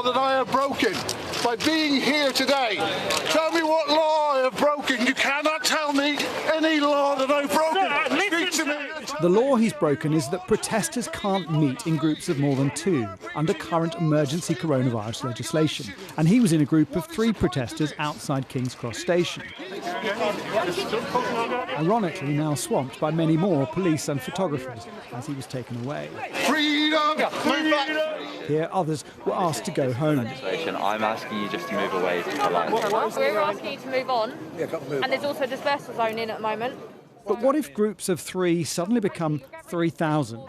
law that I have broken by being here today? Tell me what law I have broken. You cannot tell me any law that I've broken. Speak to me. The law he's broken is that protesters can't meet in groups of more than 2 under current emergency coronavirus legislation. And he was in a group of 3 protesters outside King's Cross Station. Ironically now swamped by many more police and photographers as he was taken away. Freedom! Here others were asked to go home. I'm asking you just to move away from the line. We're asking you to move on. And there's also a dispersal zone in at the moment. But what if groups of 3 suddenly become 3,000?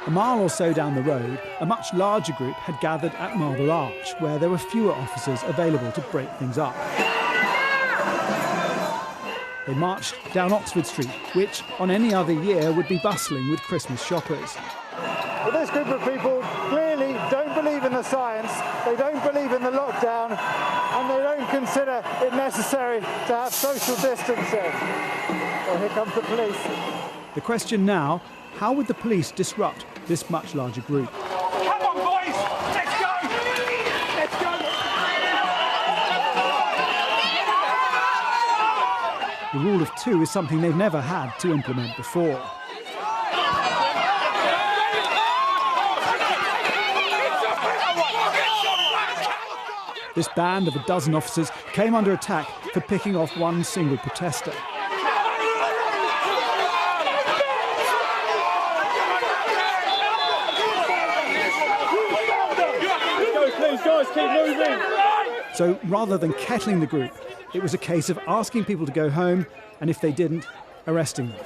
A mile or so down the road, a much larger group had gathered at Marble Arch, where there were fewer officers available to break things up. They marched down Oxford Street, which on any other year would be bustling with Christmas shoppers. Well, this group of people clearly don't believe in the science, they don't believe in the lockdown, and they don't consider it necessary to have social distancing. Well, here comes the police. The question now, how would the police disrupt this much larger group? Come on, boys! Let's go! Let's go! The rule of 2 is something they've never had to implement before. This band of a dozen officers came under attack for picking off one single protester. Please, guys, keep moving! So rather than kettling the group, it was a case of asking people to go home, and if they didn't, arresting them.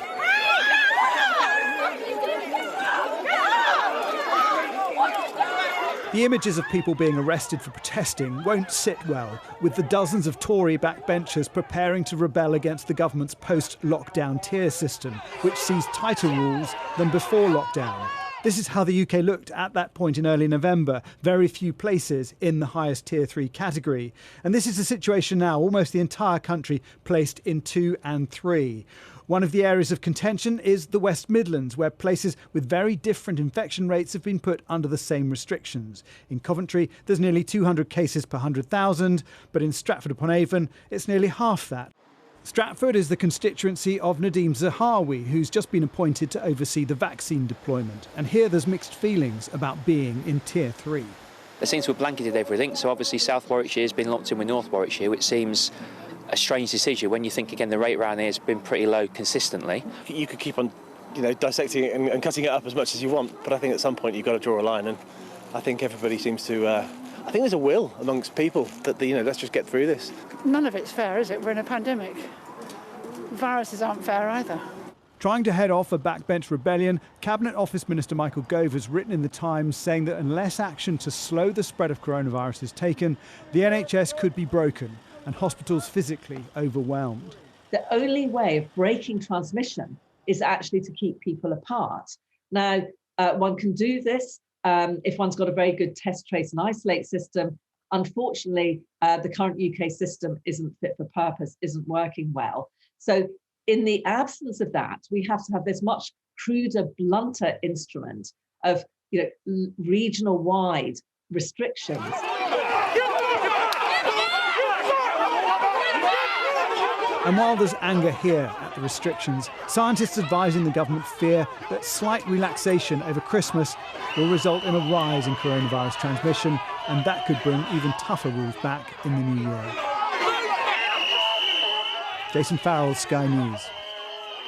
The images of people being arrested for protesting won't sit well with the dozens of Tory backbenchers preparing to rebel against the government's post-lockdown tier system, which sees tighter rules than before lockdown. This is how the UK looked at that point in early November. Very few places in the highest Tier 3 category. And this is the situation now, almost the entire country placed in 2 and 3. One of the areas of contention is the West Midlands, where places with very different infection rates have been put under the same restrictions. In Coventry, there's nearly 200 cases per 100,000, but in Stratford-upon-Avon, it's nearly half that. Stratford is the constituency of Nadeem Zahawi, who's just been appointed to oversee the vaccine deployment. And here there's mixed feelings about being in Tier 3. They seem to have blanketed everything, so obviously South Warwickshire has been locked in with North Warwickshire, which seems a strange decision when you think, again, the rate around here has been pretty low consistently. You could keep on, dissecting it and cutting it up as much as you want, but I think at some point you've got to draw a line, and I think everybody seems to... I think there's a will amongst people that, let's just get through this. None of it's fair, is it? We're in a pandemic. Viruses aren't fair either. Trying to head off a backbench rebellion, Cabinet Office Minister Michael Gove has written in The Times saying that unless action to slow the spread of coronavirus is taken, the NHS could be broken and hospitals physically overwhelmed. The only way of breaking transmission is actually to keep people apart. Now, one can do this if one's got a very good test, trace and isolate system. Unfortunately, the current UK system isn't fit for purpose, isn't working well. So in the absence of that, we have to have this much cruder, blunter instrument of regional-wide restrictions. And while there's anger here at the restrictions, scientists advising the government fear that slight relaxation over Christmas will result in a rise in coronavirus transmission, and that could bring even tougher rules back in the new year. Jason Farrell, Sky News.